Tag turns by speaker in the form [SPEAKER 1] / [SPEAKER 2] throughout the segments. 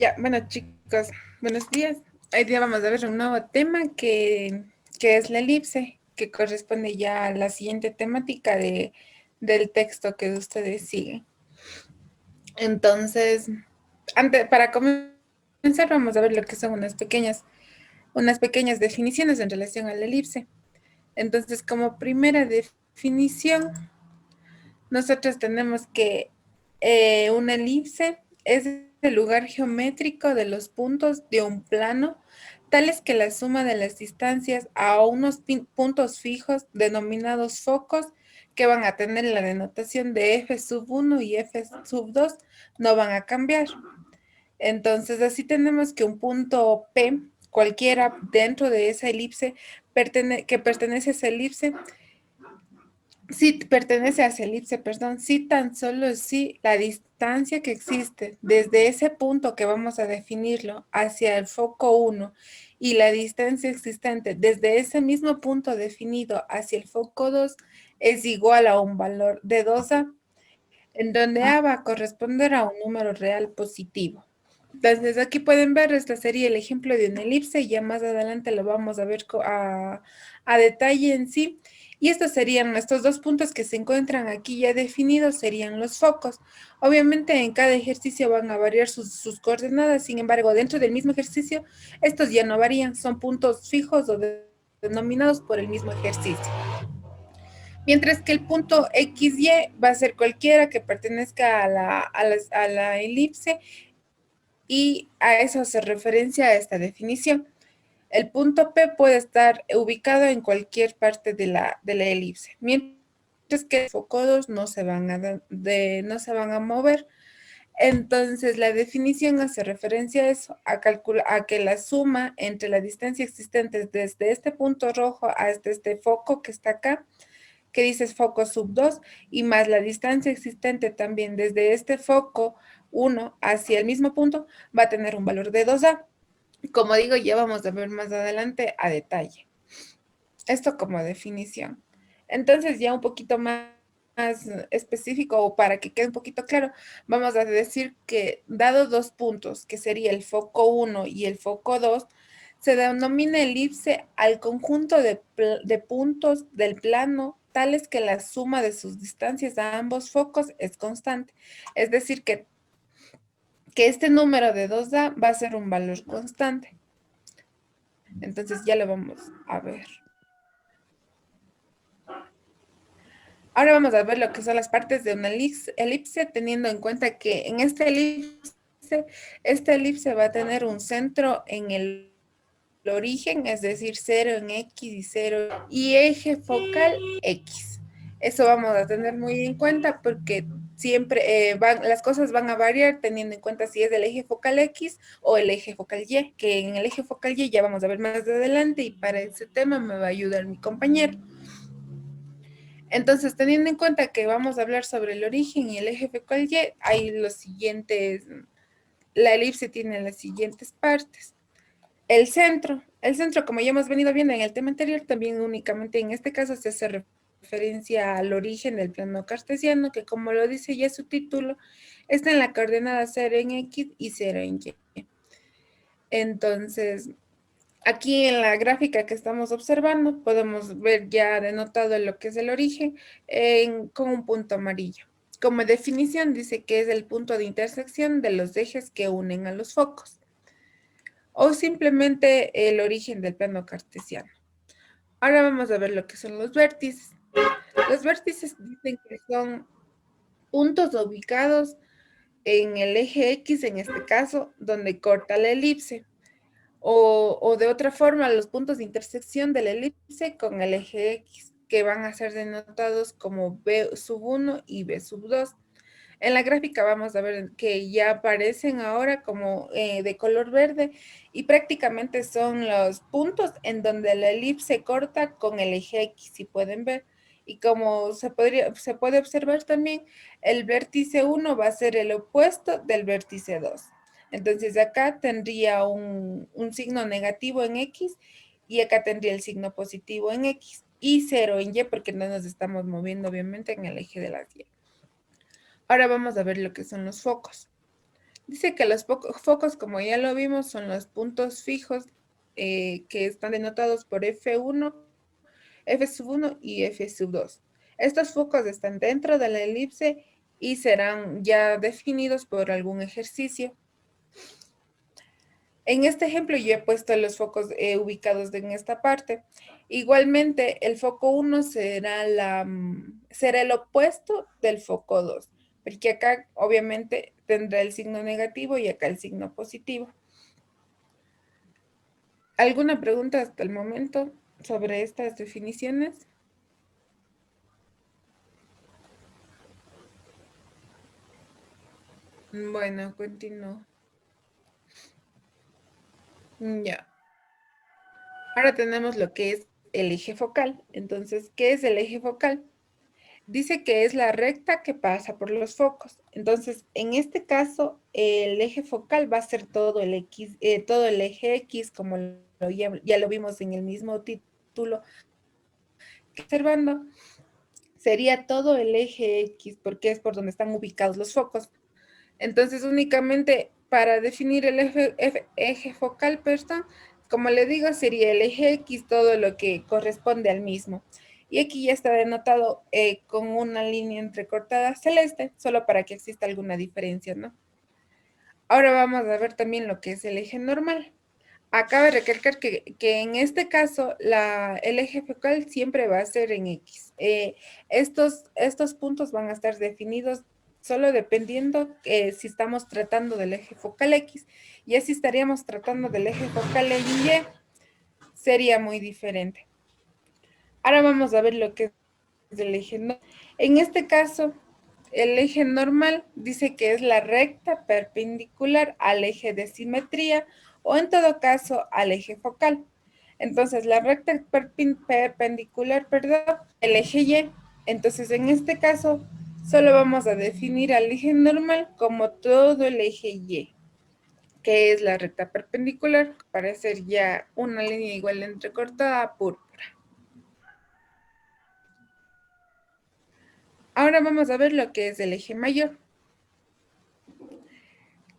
[SPEAKER 1] Ya, bueno chicos, buenos días. Hoy día vamos a ver un nuevo tema que es la elipse, que corresponde ya a la siguiente temática del texto que ustedes siguen. Entonces, para comenzar vamos a ver lo que son unas pequeñas definiciones en relación a la elipse. Entonces, como primera definición, nosotros tenemos que una elipse es el lugar geométrico de los puntos de un plano, tales que la suma de las distancias a unos puntos fijos denominados focos, que van a tener la denotación de f sub 1 y f sub 2, no van a cambiar. Entonces, así tenemos que un punto P, cualquiera dentro de esa elipse, que pertenece a esa elipse, sí, pertenece a esa elipse, perdón, sí, tan solo si la distancia que existe desde ese punto que vamos a definirlo hacia el foco 1 y la distancia existente desde ese mismo punto definido hacia el foco 2 es igual a un valor de 2a, en donde a va a corresponder a un número real positivo. Entonces, aquí pueden ver, este sería el ejemplo de una elipse, y ya más adelante lo vamos a ver a detalle en sí. Y estos serían, estos dos puntos que se encuentran aquí ya definidos, serían los focos. Obviamente en cada ejercicio van a variar sus coordenadas, sin embargo, dentro del mismo ejercicio, estos ya no varían, son puntos fijos o denominados por el mismo ejercicio. Mientras que el punto XY va a ser cualquiera que pertenezca a la elipse, y a eso hace referencia a esta definición. El punto P puede estar ubicado en cualquier parte de la elipse, mientras que los focos no se van no se van a mover. Entonces, la definición hace referencia a eso, a que la suma entre la distancia existente desde este punto rojo hasta este foco que está acá, que dice foco sub 2, y más la distancia existente también desde este foco 1 hacia el mismo punto, va a tener un valor de 2a. Como digo, ya vamos a ver más adelante a detalle. Esto como definición. Entonces, ya un poquito más específico, o para que quede un poquito claro, vamos a decir que dado dos puntos, que sería el foco 1 y el foco 2, se denomina elipse al conjunto de puntos del plano tales que la suma de sus distancias a ambos focos es constante. Es decir, que este número de 2a va a ser un valor constante. Entonces ya lo vamos a ver. Ahora vamos a ver lo que son las partes de una elipse, teniendo en cuenta que en esta elipse va a tener un centro en el origen, es decir, 0 en X y 0, y eje focal X. Eso vamos a tener muy en cuenta porque siempre las cosas van a variar teniendo en cuenta si es el eje focal X o el eje focal Y, que en el eje focal Y ya vamos a ver más adelante, y para ese tema me va a ayudar mi compañero. Entonces, teniendo en cuenta que vamos a hablar sobre el origen y el eje focal Y, hay los siguientes, la elipse tiene las siguientes partes. El centro, como ya hemos venido viendo en el tema anterior, también únicamente en este caso se hace referencia al origen del plano cartesiano, que como lo dice ya su título, está en la coordenada 0 en X y 0 en Y. Entonces, aquí en la gráfica que estamos observando, podemos ver ya denotado lo que es el origen con un punto amarillo. Como definición, dice que es el punto de intersección de los ejes que unen a los focos, o simplemente el origen del plano cartesiano. Ahora vamos a ver lo que son los vértices. Los vértices dicen que son puntos ubicados en el eje X, en este caso, donde corta la elipse. O de otra forma, los puntos de intersección de la elipse con el eje X, que van a ser denotados como B sub 1 y B sub 2. En la gráfica vamos a ver que ya aparecen ahora como de color verde, y prácticamente son los puntos en donde la elipse corta con el eje X, si pueden ver. Y como se puede observar también, el vértice 1 va a ser el opuesto del vértice 2. Entonces acá tendría un signo negativo en X, y acá tendría el signo positivo en X y 0 en Y, porque no nos estamos moviendo obviamente en el eje de las Y. Ahora vamos a ver lo que son los focos. Dice que los focos, como ya lo vimos, son los puntos fijos que están denotados por F1, F sub 1 y F sub 2. Estos focos están dentro de la elipse y serán ya definidos por algún ejercicio. En este ejemplo yo he puesto los focos ubicados en esta parte. Igualmente, el foco 1 será el opuesto del foco 2, porque acá obviamente tendrá el signo negativo y acá el signo positivo. ¿Alguna pregunta hasta el momento sobre estas definiciones? Bueno, continúo. Ya. Ahora tenemos lo que es el eje focal. Entonces, ¿qué es el eje focal? Dice que es la recta que pasa por los focos. Entonces, en este caso, el eje focal va a ser todo el X, todo el eje X, como ya lo vimos en el mismo título. Observando, sería todo el eje X, porque es por donde están ubicados los focos. Entonces, únicamente para definir el eje focal, perdón, como le digo, sería el eje X, todo lo que corresponde al mismo. Y aquí ya está denotado con una línea entrecortada celeste, solo para que exista alguna diferencia, ¿no? Ahora vamos a ver también lo que es el eje normal. Acaba de recalcar que en este caso el eje focal siempre va a ser en X. Estos puntos van a estar definidos solo dependiendo si estamos tratando del eje focal X. Y si estaríamos tratando del eje focal en Y, sería muy diferente. Ahora vamos a ver lo que es el eje normal. En este caso, el eje normal dice que es la recta perpendicular al eje de simetría o en todo caso al eje focal. Entonces, la recta perpendicular, perdón, el eje Y. Entonces, en este caso, solo vamos a definir al eje normal como todo el eje Y, que es la recta perpendicular, para hacer ya una línea igual entrecortada púrpura. Ahora vamos a ver lo que es el eje mayor.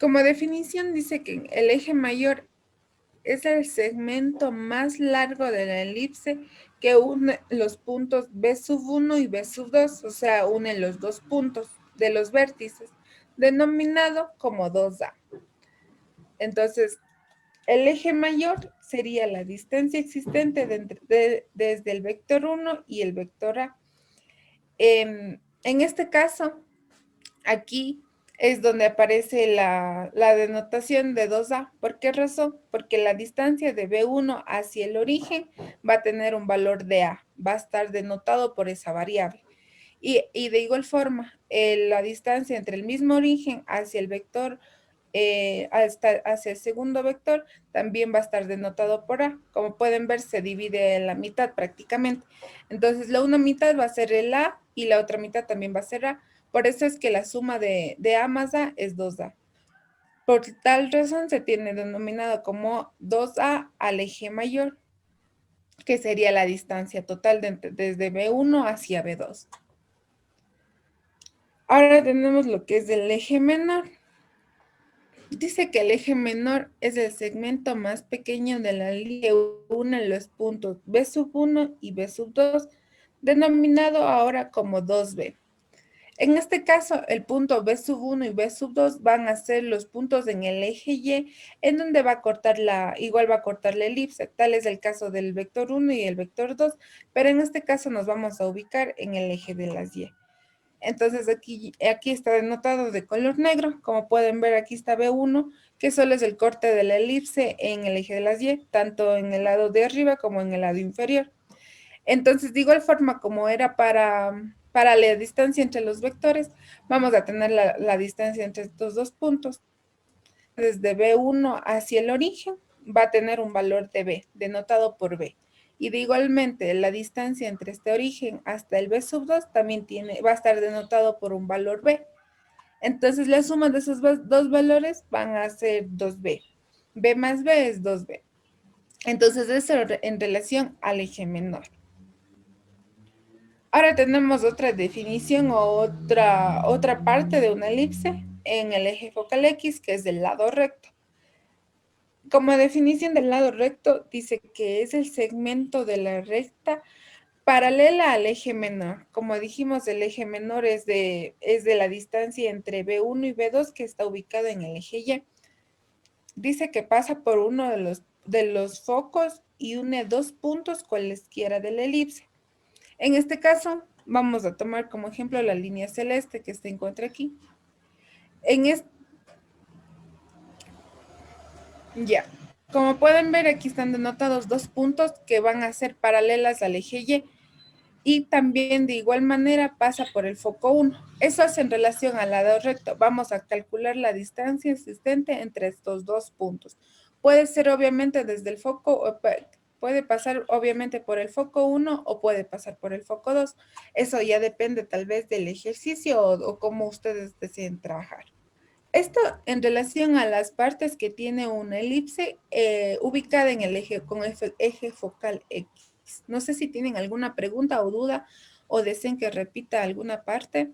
[SPEAKER 1] Como definición dice que el eje mayor es el segmento más largo de la elipse que une los puntos B sub 1 y B sub 2, o sea, une los dos puntos de los vértices, denominado como 2A. Entonces, el eje mayor sería la distancia existente desde el vector 1 y el vector A. En este caso, aquí es donde aparece la denotación de 2A. ¿Por qué razón? Porque la distancia de B1 hacia el origen va a tener un valor de A, va a estar denotado por esa variable. Y de igual forma, la distancia entre el mismo origen hacia el vector, hacia el segundo vector, también va a estar denotado por A. Como pueden ver, se divide en la mitad prácticamente. Entonces, la una mitad va a ser el A y la otra mitad también va a ser A. Por eso es que la suma de A más A es 2A. Por tal razón se tiene denominado como 2A al eje mayor, que sería la distancia total desde B1 hacia B2. Ahora tenemos lo que es el eje menor. Dice que el eje menor es el segmento más pequeño de la línea que une los puntos B sub 1 y B sub 2, denominado ahora como 2B. En este caso, el punto B sub 1 y B sub 2 van a ser los puntos en el eje Y, en donde igual va a cortar la elipse. Tal es el caso del vector 1 y el vector 2, pero en este caso nos vamos a ubicar en el eje de las Y. Entonces aquí está denotado de color negro. Como pueden ver, aquí está B1, que solo es el corte de la elipse en el eje de las Y, tanto en el lado de arriba como en el lado inferior. Entonces, de igual forma como era para la distancia entre los vectores, vamos a tener la distancia entre estos dos puntos. Desde B1 hacia el origen va a tener un valor de B, denotado por B. Y de igualmente, la distancia entre este origen hasta el B sub 2 también va a estar denotado por un valor B. Entonces, la suma de esos dos valores van a ser 2B. B más B es 2B. Entonces, eso en relación al eje menor. Ahora tenemos otra definición o otra parte de una elipse. en el eje focal X, que es del lado recto. Como definición del lado recto, dice que es el segmento de la recta paralela al eje menor. Como dijimos, el eje menor es de la distancia entre B1 y B2 que está ubicado en el eje Y. Dice que pasa por uno de los focos y une dos puntos cualesquiera de la elipse. En este caso, vamos a tomar como ejemplo la línea celeste que se encuentra aquí. Ya. Como pueden ver, aquí están denotados dos puntos que van a ser paralelas al eje Y. Y también de igual manera pasa por el foco 1. Eso es en relación al lado recto. Vamos a calcular la distancia existente entre estos dos puntos. Puede ser obviamente desde el foco, puede pasar obviamente por el foco 1 o puede pasar por el foco 2. Eso ya depende tal vez del ejercicio o cómo ustedes deseen trabajar. Esto en relación a las partes que tiene una elipse ubicada en el eje con eje focal X. No sé si tienen alguna pregunta o duda o deseen que repita alguna parte.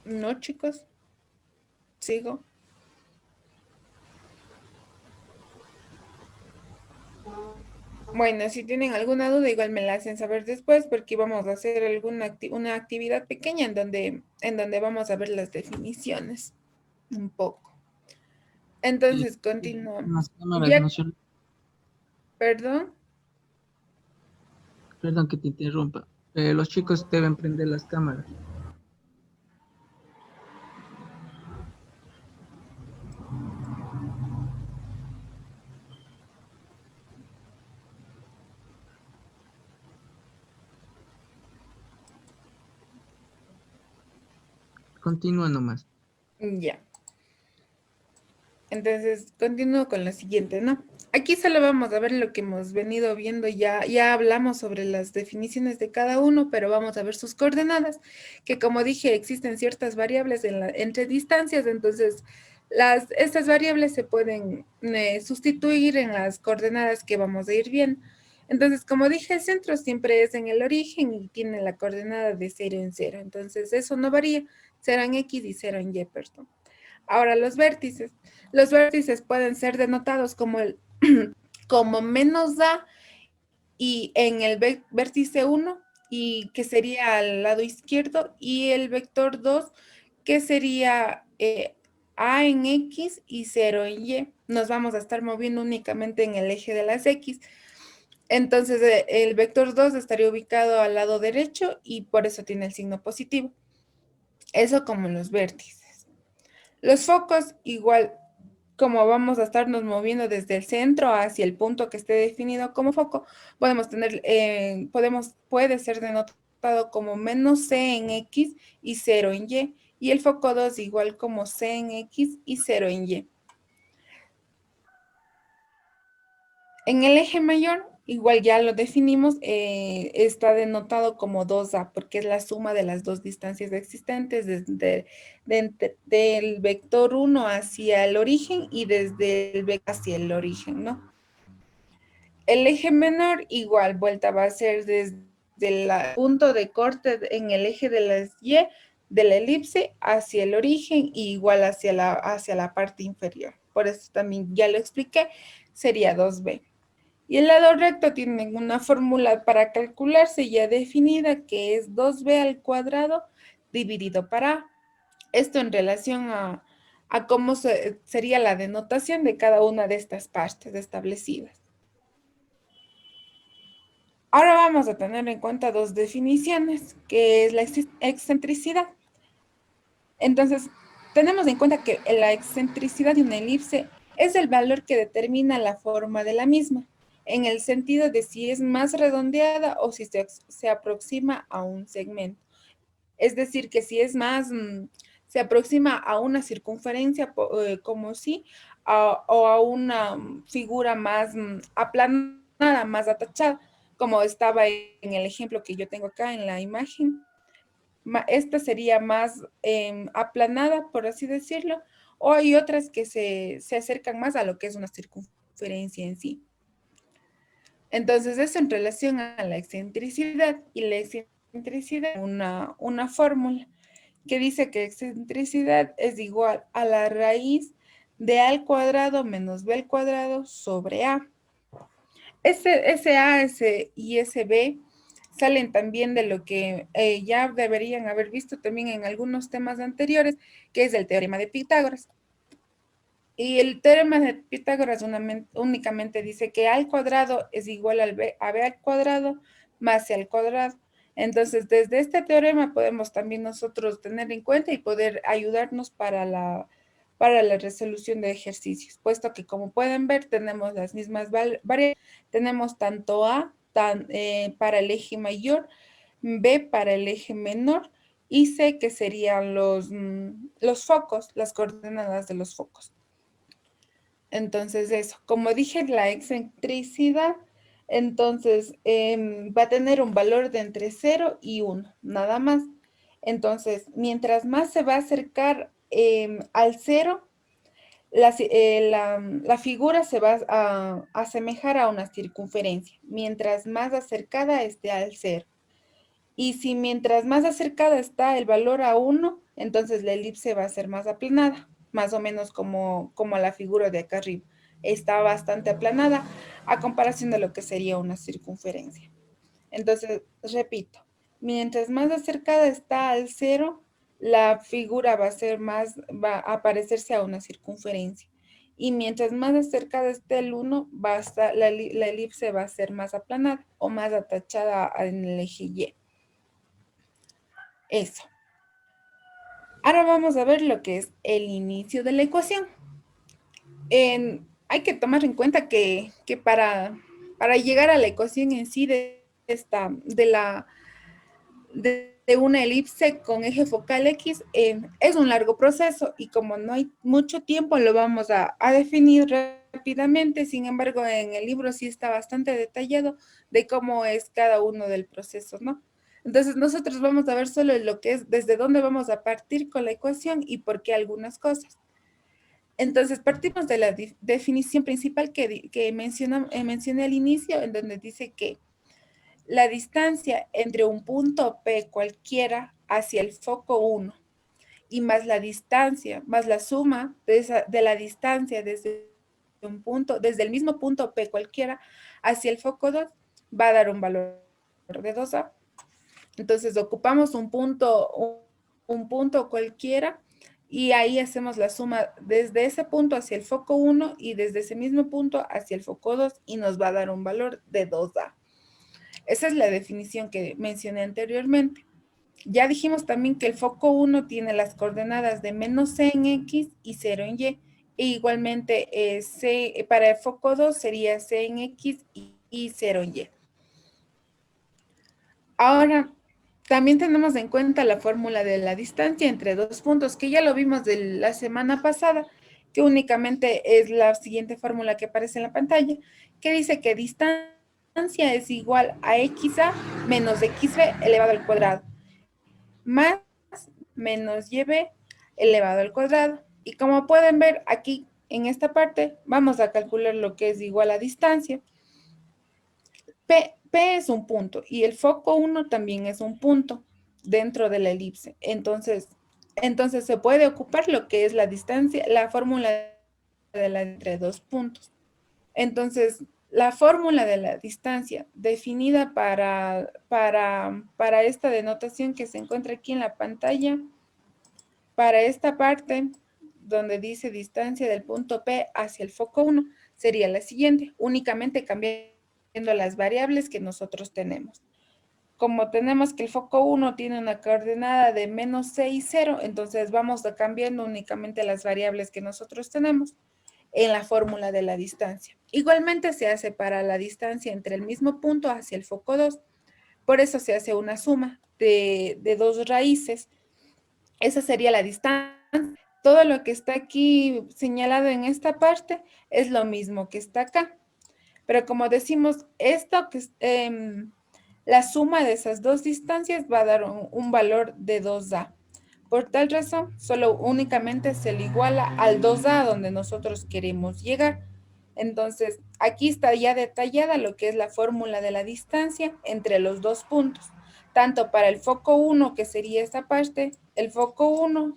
[SPEAKER 1] No, chicos. Sigo. Bueno, si tienen alguna duda, igual me la hacen saber después porque vamos a hacer una actividad pequeña en donde vamos a ver las definiciones un poco. Entonces, continuamos.
[SPEAKER 2] Las cámaras
[SPEAKER 1] Ya,
[SPEAKER 2] no son...
[SPEAKER 1] perdón.
[SPEAKER 2] Perdón que te interrumpa. Los chicos deben prender las cámaras. Continúa nomás.
[SPEAKER 1] Ya. Entonces, continúo con lo siguiente, ¿no? Aquí solo vamos a ver lo que hemos venido viendo, ya hablamos sobre las definiciones de cada uno, pero vamos a ver sus coordenadas, que como dije, existen ciertas variables entre distancias, entonces estas variables se pueden sustituir en las coordenadas que vamos a ir viendo. Entonces, como dije, el centro siempre es en el origen y tiene la coordenada de 0 en 0, entonces eso no varía, serán X y 0 en Y, perdón. Ahora, los vértices. Los vértices pueden ser denotados como, como menos A y en el vértice 1, y que sería al lado izquierdo, y el vector 2, que sería A en X y 0 en Y. Nos vamos a estar moviendo únicamente en el eje de las X. Entonces, el vector 2 estaría ubicado al lado derecho y por eso tiene el signo positivo. Eso como los vértices. Los focos, igual, como vamos a estarnos moviendo desde el centro hacia el punto que esté definido como foco, podemos tener, puede ser denotado como menos C en X y 0 en Y. Y el foco 2 igual como C en X y 0 en Y. En el eje mayor, igual ya lo definimos, está denotado como 2A, porque es la suma de las dos distancias existentes del vector 1 hacia el origen y desde el vector hacia el origen, ¿no? El eje menor, igual, vuelta va a ser desde el punto de corte en el eje de las Y de la elipse hacia el origen y igual hacia la parte inferior. Por eso también ya lo expliqué, sería 2B. Y el lado recto tiene una fórmula para calcularse ya definida, que es 2b al cuadrado dividido para A. Esto en relación a cómo sería la denotación de cada una de estas partes establecidas. Ahora vamos a tener en cuenta dos definiciones, que es la excentricidad. Entonces, tenemos en cuenta que la excentricidad de una elipse es el valor que determina la forma de la misma, en el sentido de si es más redondeada o si se aproxima a un segmento. Es decir, que si es más, se aproxima a una circunferencia como si, o a una figura más aplanada, más atachada, como estaba en el ejemplo que yo tengo acá en la imagen. Esta sería más aplanada, por así decirlo, o hay otras que se acercan más a lo que es una circunferencia en sí. Entonces, eso en relación a la excentricidad, y la excentricidad, una fórmula que dice que excentricidad es igual a la raíz de a al cuadrado menos b al cuadrado sobre a. Ese a y ese b salen también de lo que ya deberían haber visto también en algunos temas anteriores, que es el teorema de Pitágoras. Y el teorema de Pitágoras únicamente dice que a al cuadrado es igual a b al cuadrado más c al cuadrado. Entonces, desde este teorema podemos también nosotros tener en cuenta y poder ayudarnos para la resolución de ejercicios, puesto que como pueden ver tenemos las mismas variables, tenemos tanto para el eje mayor, b para el eje menor y c que serían los focos, las coordenadas de los focos. Entonces eso, como dije, la excentricidad, entonces va a tener un valor de entre 0 y 1, nada más. Entonces, mientras más se va a acercar al 0, la figura se va a asemejar a una circunferencia, mientras más acercada esté al 0. Y si mientras más acercada está el valor a 1, entonces la elipse va a ser más aplanada, más o menos como la figura de acá arriba. Está bastante aplanada a comparación de lo que sería una circunferencia. Entonces, repito, mientras más acercada está al 0, la figura va a parecerse a una circunferencia. Y mientras más acercada esté el 1, la elipse va a ser más aplanada o más atachada en el eje Y. Eso. Ahora vamos a ver lo que es el inicio de la ecuación. Hay que tomar en cuenta que para llegar a la ecuación en sí de una elipse con eje focal X, es un largo proceso y como no hay mucho tiempo lo vamos a definir rápidamente. Sin embargo, en el libro sí está bastante detallado de cómo es cada uno del proceso, ¿no? Entonces nosotros vamos a ver solo lo que es desde dónde vamos a partir con la ecuación y por qué algunas cosas. Entonces partimos de la definición principal que mencioné al inicio, en donde dice que la distancia entre un punto P cualquiera hacia el foco 1 y más la distancia, más la suma de la distancia desde el mismo punto P cualquiera hacia el foco 2 va a dar un valor de 2A. Entonces ocupamos un punto cualquiera y ahí hacemos la suma desde ese punto hacia el foco 1 y desde ese mismo punto hacia el foco 2 y nos va a dar un valor de 2A. Esa es la definición que mencioné anteriormente. Ya dijimos también que el foco 1 tiene las coordenadas de menos c en x y 0 en y. E igualmente para el foco 2 sería c en x y 0 en y. Ahora, también tenemos en cuenta la fórmula de la distancia entre dos puntos, que ya lo vimos de la semana pasada, que únicamente es la siguiente fórmula que aparece en la pantalla, que dice que distancia es igual a xa menos xb elevado al cuadrado, más menos yb elevado al cuadrado. Y como pueden ver aquí en esta parte, vamos a calcular lo que es igual a distancia. P es un punto y el foco 1 también es un punto dentro de la elipse. Entonces se puede ocupar lo que es la distancia, la fórmula de la entre dos puntos. Entonces, la fórmula de la distancia definida para esta denotación que se encuentra aquí en la pantalla, para esta parte donde dice distancia del punto P hacia el foco 1, sería la siguiente, únicamente cambiando las variables que nosotros tenemos. Como tenemos que el foco 1 tiene una coordenada de menos c y 0, entonces vamos a cambiando únicamente las variables que nosotros tenemos en la fórmula de la distancia. Igualmente se hace para la distancia entre el mismo punto hacia el foco 2. Por eso se hace una suma de dos raíces. Esa sería la distancia. Todo lo que está aquí señalado en esta parte es lo mismo que está acá. Pero como decimos, la suma de esas dos distancias va a dar un valor de 2A. Por tal razón, solo únicamente se le iguala al 2A donde nosotros queremos llegar. Entonces, Aquí está ya detallada lo que es la fórmula de la distancia entre los dos puntos, tanto para el foco 1, que sería esta parte, el foco 1,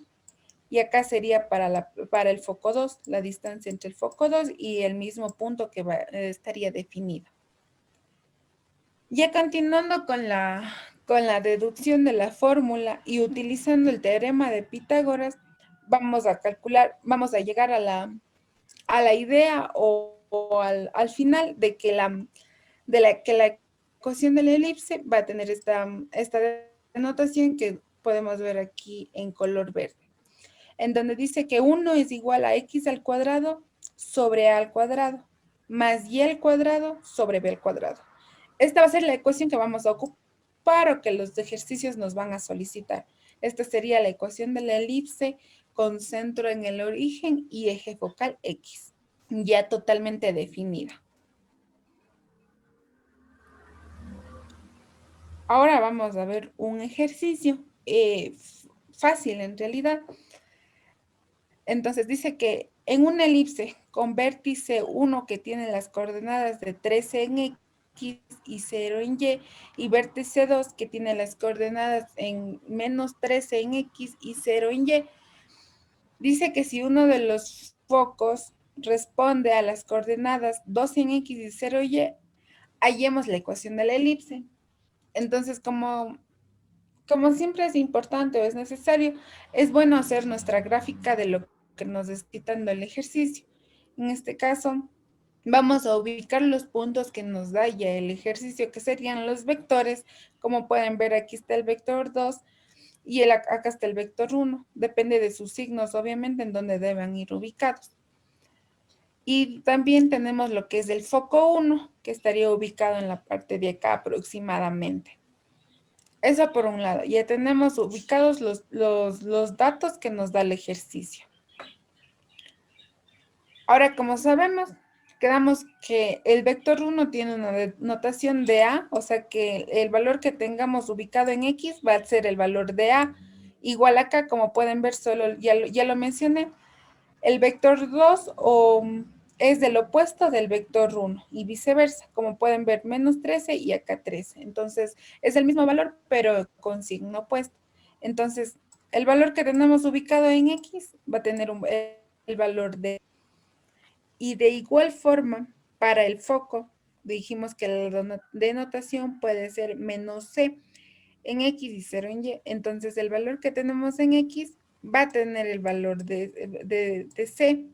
[SPEAKER 1] y acá sería para el foco 2, la distancia entre el foco 2 y el mismo punto que estaría definido. Ya continuando con la deducción de la fórmula y utilizando el teorema de Pitágoras, vamos a calcular, vamos a llegar a la idea o al final de que la ecuación de la elipse va a tener esta denotación que podemos ver aquí en color verde, en donde dice que 1 es igual a x al cuadrado sobre a al cuadrado, más y al cuadrado sobre b al cuadrado. Esta va a ser la ecuación que vamos a ocupar o que los ejercicios nos van a solicitar. Esta sería la ecuación de la elipse con centro en el origen y eje focal X, ya totalmente definida. Ahora vamos a ver un ejercicio fácil en realidad. Entonces dice que en una elipse con vértice 1 que tiene las coordenadas de 13 en X y 0 en y vértice 2 que tiene las coordenadas en menos 13 en X y 0 en Y, dice que si uno de los focos responde a las coordenadas 2 en X y 0 en Y, hallemos la ecuación de la elipse. Entonces, como siempre es importante o es necesario, es bueno hacer nuestra gráfica de lo que nos está dando el ejercicio. En este caso, vamos a ubicar los puntos que nos da ya el ejercicio, que serían los vectores. Como pueden ver, aquí está el vector 2 y acá está el vector 1. Depende de sus signos, obviamente, en donde deben ir ubicados. Y también tenemos lo que es el foco 1, que estaría ubicado en la parte de acá aproximadamente. Eso por un lado. Ya tenemos ubicados los datos que nos da el ejercicio. Ahora, como sabemos, quedamos que el vector 1 tiene una notación de A, o sea que el valor que tengamos ubicado en X va a ser el valor de A. Igual acá, como pueden ver, solo ya lo mencioné, el vector 2 es del opuesto del vector 1 y viceversa. Como pueden ver, menos 13 y acá 13. Entonces, es el mismo valor, pero con signo opuesto. Entonces, el valor que tenemos ubicado en X va a tener el valor de... Y de igual forma, para el foco, dijimos que la denotación puede ser menos C en X y 0 en Y. Entonces, el valor que tenemos en X va a tener el valor de C,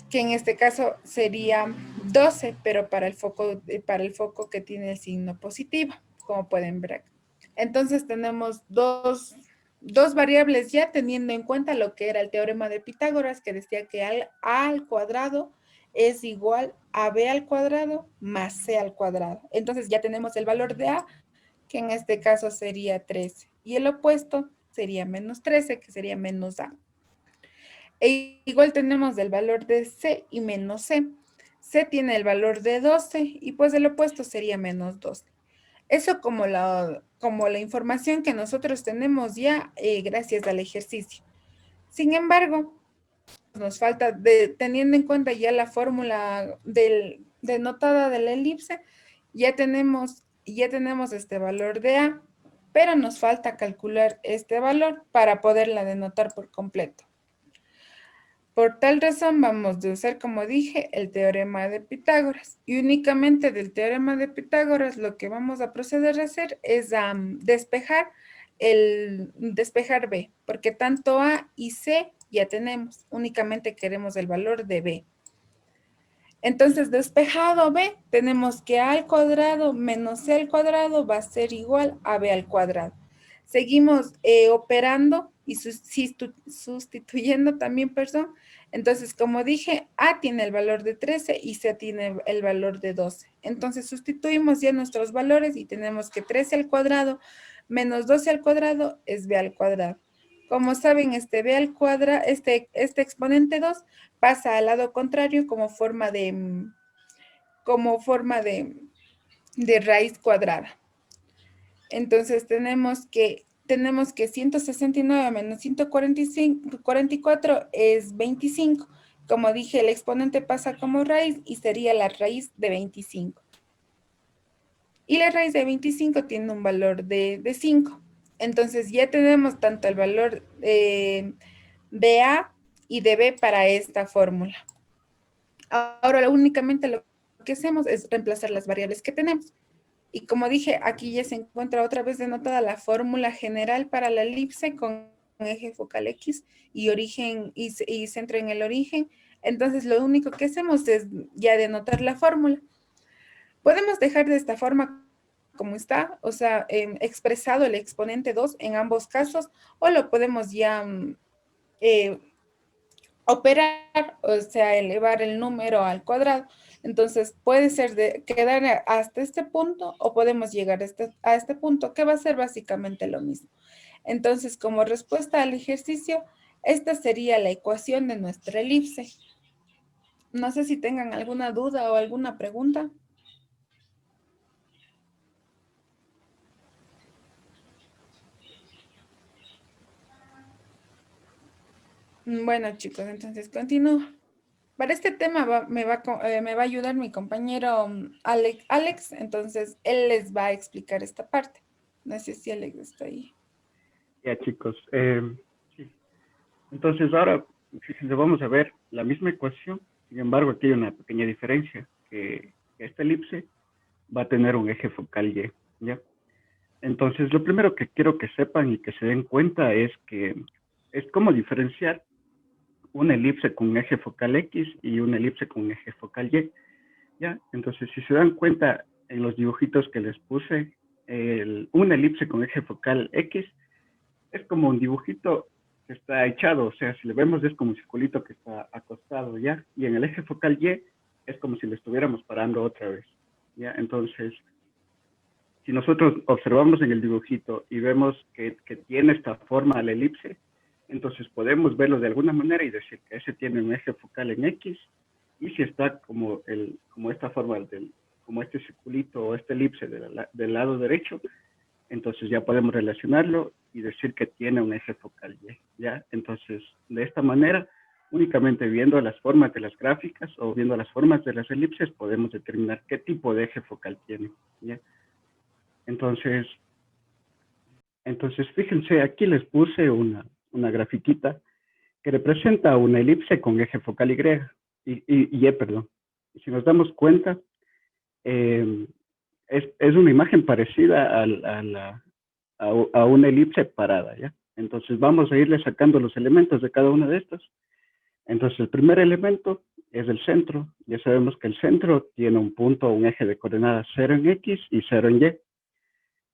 [SPEAKER 1] que en este caso sería 12, pero para el foco que tiene el signo positivo, como pueden ver acá. Entonces tenemos dos variables ya teniendo en cuenta lo que era el teorema de Pitágoras, que decía que A al cuadrado es igual a B al cuadrado más C al cuadrado. Entonces ya tenemos el valor de A, que en este caso sería 13, y el opuesto sería menos 13, que sería menos A. E igual tenemos el valor de C y menos C. C tiene el valor de 12 y pues el opuesto sería menos 12. Eso como la información que nosotros tenemos ya gracias al ejercicio. Sin embargo, nos falta, teniendo en cuenta ya la fórmula denotada de la elipse, ya tenemos este valor de A, pero nos falta calcular este valor para poderla denotar por completo. Por tal razón vamos a usar, como dije, el teorema de Pitágoras. Y únicamente del teorema de Pitágoras lo que vamos a proceder a hacer es despejar B, porque tanto A y C ya tenemos. Únicamente queremos el valor de B. Entonces, despejado B, tenemos que A al cuadrado menos C al cuadrado va a ser igual a B al cuadrado. Seguimos operando y sustituyendo también, perdón. Entonces, como dije, A tiene el valor de 13 y C tiene el valor de 12. Entonces, sustituimos ya nuestros valores y tenemos que 13 al cuadrado menos 12 al cuadrado es B al cuadrado. Como saben, B al cuadrado, este exponente 2 pasa al lado contrario como forma de raíz cuadrada. Entonces tenemos que 169 menos 144 es 25 Como dije, el exponente pasa como raíz y sería la raíz de 25. Y la raíz de 25 tiene un valor de 5. Entonces ya tenemos tanto el valor de A y de B para esta fórmula. Ahora únicamente lo que hacemos es reemplazar las variables que tenemos. Y como dije, aquí ya se encuentra otra vez denotada la fórmula general para la elipse con eje focal X y origen y centro en el origen. Entonces lo único que hacemos es ya denotar la fórmula. Podemos dejar de esta forma como está, o sea, expresado el exponente 2 en ambos casos, o lo podemos ya eh, operar, o sea, elevar el número al cuadrado. Entonces puede ser de quedar hasta este punto o podemos llegar a este punto, que va a ser básicamente lo mismo. Entonces, como respuesta al ejercicio, esta sería la ecuación de nuestra elipse. No sé si tengan alguna duda o alguna pregunta. Bueno, chicos, entonces continúo. Para este tema me va a ayudar mi compañero Alex, entonces él les va a explicar esta parte. No sé si Alex está ahí.
[SPEAKER 3] Ya, chicos. Sí. Entonces, ahora, fíjense, vamos a ver la misma ecuación. Sin embargo, aquí hay una pequeña diferencia, que esta elipse va a tener un eje focal Y, ¿ya? Entonces, lo primero que quiero que sepan y que se den cuenta es que es cómo diferenciar una elipse con un eje focal X y una elipse con un eje focal Y, ¿ya? Entonces, si se dan cuenta en los dibujitos que les puse, una elipse con eje focal X es como un dibujito que está echado, o sea, si le vemos es como un circulito que está acostado, ¿ya? Y en el eje focal Y es como si le estuviéramos parando otra vez, ¿ya? Entonces, si nosotros observamos en el dibujito y vemos que tiene esta forma la elipse, entonces podemos verlo de alguna manera y decir que ese tiene un eje focal en X, y si está como esta forma, como este circulito o esta elipse del lado derecho, entonces ya podemos relacionarlo y decir que tiene un eje focal Y, ¿ya? Entonces, de esta manera, únicamente viendo las formas de las gráficas o viendo las formas de las elipses, podemos determinar qué tipo de eje focal tiene, ¿ya? Entonces, fíjense, aquí les puse una grafiquita que representa una elipse con eje focal Y, perdón. Si nos damos cuenta, es una imagen parecida a una elipse parada, ¿ya? Entonces vamos a irle sacando los elementos de cada uno de estos. Entonces el primer elemento es el centro. Ya sabemos que el centro tiene un punto, un eje de coordenadas 0 en X y 0 en Y.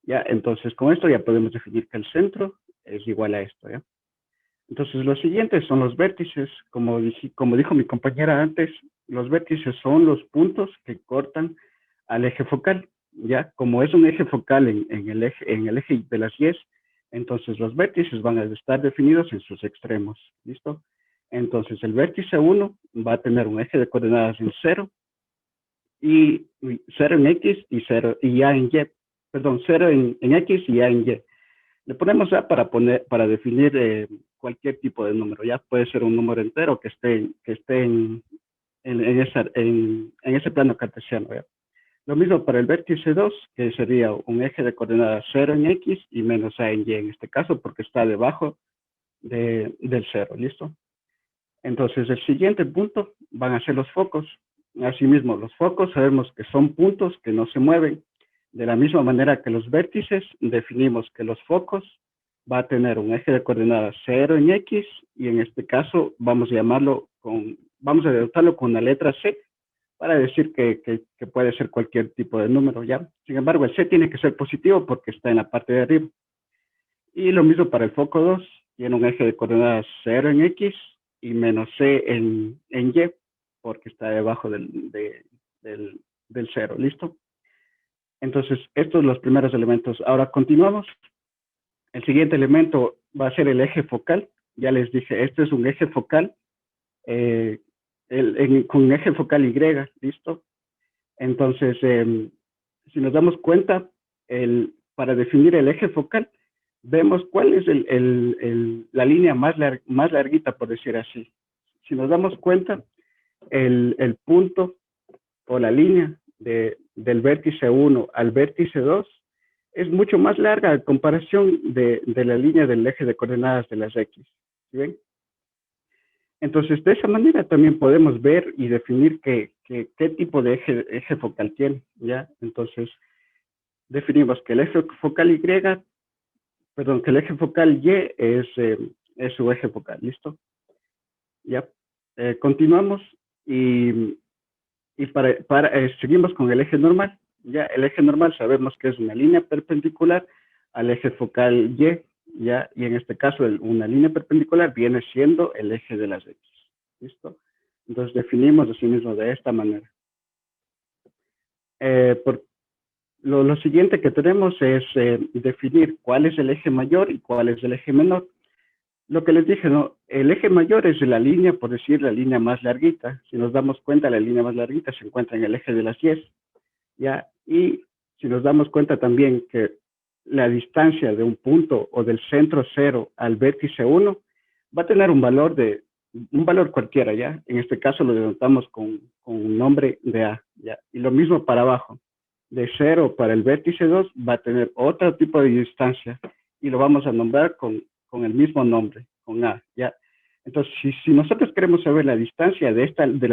[SPEAKER 3] ¿Ya? Entonces con esto ya podemos definir que el centro es igual a esto, ¿ya? Entonces los siguientes son los vértices. Como dijo mi compañera antes, los vértices son los puntos que cortan al eje focal, ¿ya? Como es un eje focal en el eje de las Y, entonces los vértices van a estar definidos en sus extremos, ¿listo? Entonces el vértice 1 va a tener un eje de coordenadas en 0, y 0 en X y 0 y A en Y, perdón, 0 en X y A en Y. Le ponemos A para definir cualquier tipo de número, ya puede ser un número entero que esté en ese plano cartesiano, ¿ya? Lo mismo para el vértice 2, que sería un eje de coordenadas 0 en X y menos A en Y en este caso, porque está debajo del 0, ¿listo? Entonces, el siguiente punto van a ser los focos. Asimismo, los focos sabemos que son puntos que no se mueven. De la misma manera que los vértices, definimos que los focos va a tener un eje de coordenadas 0 en X, y en este caso vamos a denotarlo con la letra C, para decir que puede ser cualquier tipo de número, ¿ya? Sin embargo, el C tiene que ser positivo porque está en la parte de arriba. Y lo mismo para el foco 2, tiene un eje de coordenadas 0 en X y menos C en Y, porque está debajo del 0, ¿listo? Entonces, estos son los primeros elementos. Ahora continuamos. El siguiente elemento va a ser el eje focal. Ya les dije, este es un eje focal con un eje focal Y, ¿listo? Entonces, si nos damos cuenta, para definir el eje focal, vemos cuál es la línea más larguita, por decir así. si nos damos cuenta, el punto o la línea del vértice 1 al vértice 2 es mucho más larga en comparación de la línea del eje de coordenadas de las X. ¿Sí ven? Entonces, de esa manera también podemos ver y definir qué tipo de eje focal tiene, ¿ya? Entonces, definimos que el eje focal Y, perdón, que el eje focal Y es su eje focal, ¿listo? Ya. Continuamos y seguimos con el eje normal. Ya, el eje normal sabemos que es una línea perpendicular al eje focal Y, ¿ya? Y en este caso, una línea perpendicular viene siendo el eje de las X. ¿Listo? Entonces, definimos así mismo de esta manera. Lo siguiente que tenemos es definir cuál es el eje mayor y cuál es el eje menor. Lo que les dije, ¿no? El eje mayor es la línea, por decir, la línea más larguita. Si nos damos cuenta, la línea más larguita se encuentra en el eje de las Y, ¿ya? Y si nos damos cuenta también que la distancia de un punto o del centro 0 al vértice 1 va a tener un valor cualquiera, ¿ya? En este caso lo denotamos con un nombre de A, ¿ya? Y lo mismo para abajo. De 0 para el vértice 2 va a tener otro tipo de distancia y lo vamos a nombrar con el mismo nombre, con A, ¿ya? Entonces, si nosotros queremos saber la distancia de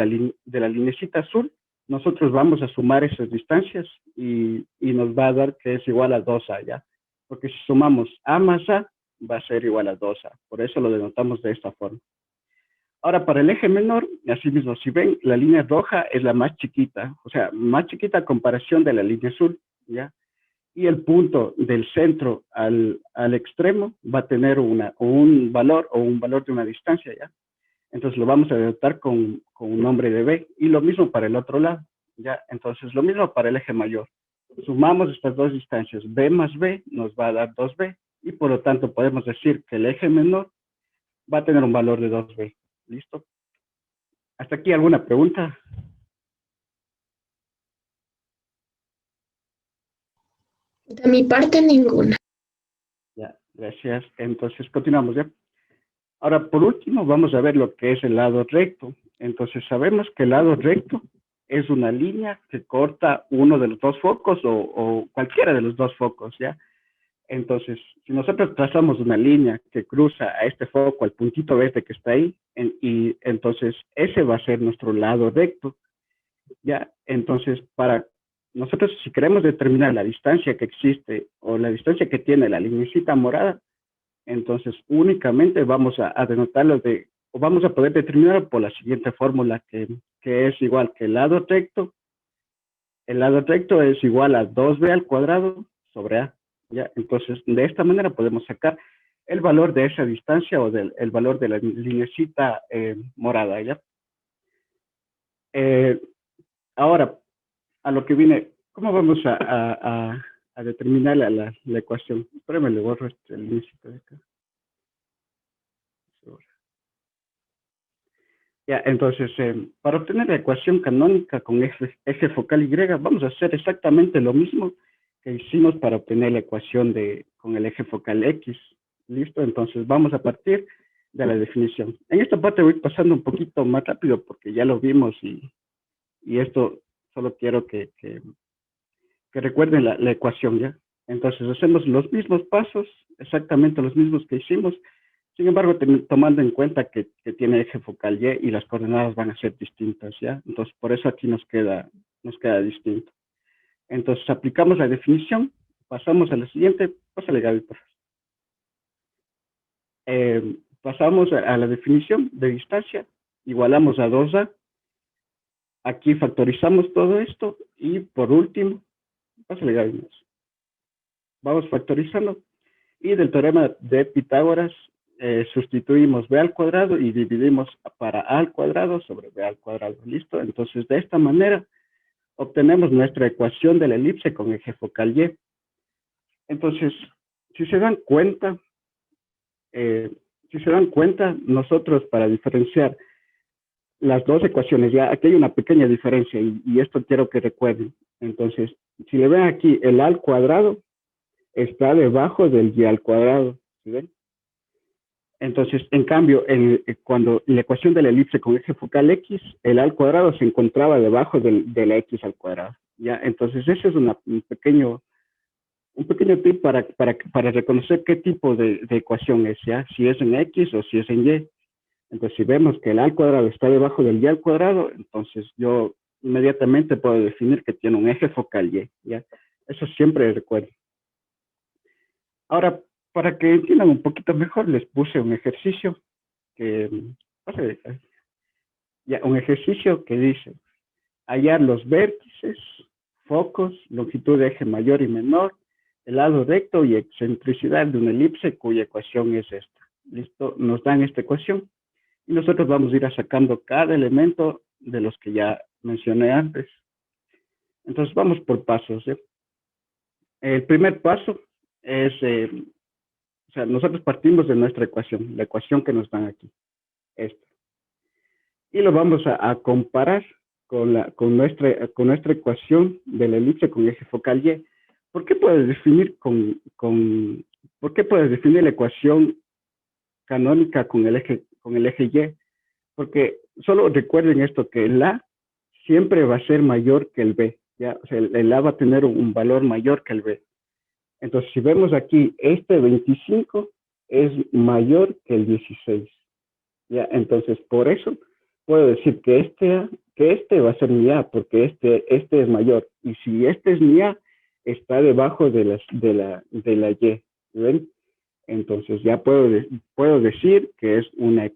[SPEAKER 3] la linecita azul, nosotros vamos a sumar esas distancias y nos va a dar que es igual a 2A, ¿ya? Porque si sumamos A más A, va a ser igual a 2A. Por eso lo denotamos de esta forma. Ahora, para el eje menor, así mismo, si ven, la línea roja es la más chiquita, o sea, más chiquita a comparación de la línea azul, ¿ya? Y el punto del centro al extremo va a tener un valor de una distancia, ¿ya? Entonces lo vamos a denotar con un nombre de B. Y lo mismo para el otro lado, ¿ya? Entonces lo mismo para el eje mayor. Sumamos estas dos distancias, B más B nos va a dar 2B. Y por lo tanto podemos decir que el eje menor va a tener un valor de 2B. ¿Listo? ¿Hasta aquí alguna pregunta?
[SPEAKER 4] De mi parte, ninguna.
[SPEAKER 3] Ya, gracias. Entonces continuamos, ¿ya? Ahora, por último, vamos a ver lo que es el lado recto. Entonces, sabemos que el lado recto es una línea que corta uno de los dos focos o cualquiera de los dos focos, ¿ya? Entonces, si nosotros trazamos una línea que cruza a este foco, al puntito verde que está ahí, y entonces ese va a ser nuestro lado recto, ¿ya? Entonces, para nosotros, si queremos determinar la distancia que existe o la distancia que tiene la linecita morada, entonces únicamente vamos a denotarlo o vamos a poder determinarlo por la siguiente fórmula que es igual que el lado recto es igual a 2b al cuadrado sobre a, ¿ya? Entonces, de esta manera podemos sacar el valor de esa distancia o el valor de la linecita morada, ¿ya? Ahora, a lo que viene, ¿cómo vamos a determinar la ecuación? Espérame, le borro el linecito de acá. Ya, entonces, para obtener la ecuación canónica con eje focal Y, vamos a hacer exactamente lo mismo que hicimos para obtener la ecuación con el eje focal X. ¿Listo? Entonces, vamos a partir de la definición. En esta parte voy pasando un poquito más rápido porque ya lo vimos y esto solo quiero que recuerden la ecuación, ¿ya? Entonces, hacemos los mismos pasos, exactamente los mismos que hicimos. Sin embargo, tomando en cuenta que tiene eje focal Y y las coordenadas van a ser distintas, ¿ya? Entonces, por eso aquí nos queda distinto. Entonces, aplicamos la definición, pasamos a la siguiente. Pásale, Gaby, por favor. Pasamos a la definición de distancia, igualamos a 2A. Aquí factorizamos todo esto y, por último, pásale, Gaby. Vamos factorizando. Y del teorema de Pitágoras, sustituimos b al cuadrado y dividimos para a al cuadrado sobre b al cuadrado. ¿Listo? Entonces, de esta manera, obtenemos nuestra ecuación de la elipse con eje focal Y. Entonces, si se dan cuenta, nosotros para diferenciar las dos ecuaciones, ya aquí hay una pequeña diferencia y esto quiero que recuerden. Entonces, si le ven aquí, el a al cuadrado está debajo del y al cuadrado. ¿Sí ven? Entonces, en cambio, cuando en la ecuación de la elipse con eje focal X, el A al cuadrado se encontraba debajo de la X al cuadrado, ¿ya? Entonces, ese es un pequeño tip para reconocer qué tipo de ecuación es, ¿ya? Si es en X o si es en Y. Entonces, si vemos que el A al cuadrado está debajo del Y al cuadrado, entonces yo inmediatamente puedo definir que tiene un eje focal Y, ¿ya? Eso siempre recuerdo. Ahora, para que entiendan un poquito mejor, les puse un ejercicio que, ya, un ejercicio que dice hallar los vértices, focos, longitud de eje mayor y menor, el lado recto y excentricidad de una elipse cuya ecuación es esta. Listo, nos dan esta ecuación y nosotros vamos a ir sacando cada elemento de los que ya mencioné antes. Entonces vamos por pasos, ¿sí? El primer paso es, o sea, nosotros partimos de nuestra ecuación, la ecuación que nos dan aquí, esta. Y lo vamos a comparar con nuestra ecuación de la elipse con eje focal Y. ¿Por qué puedes definir por qué puedes definir la ecuación canónica con el eje Y? Porque solo recuerden esto, que el A siempre va a ser mayor que el B, ¿ya? O sea, el A va a tener un valor mayor que el B. Entonces, si vemos aquí, este 25 es mayor que el 16, ¿ya? Entonces, por eso puedo decir que este va a ser mi A, porque este es mayor. Y si este es mi A, está debajo de la Y, ¿ven? Entonces ya puedo decir que es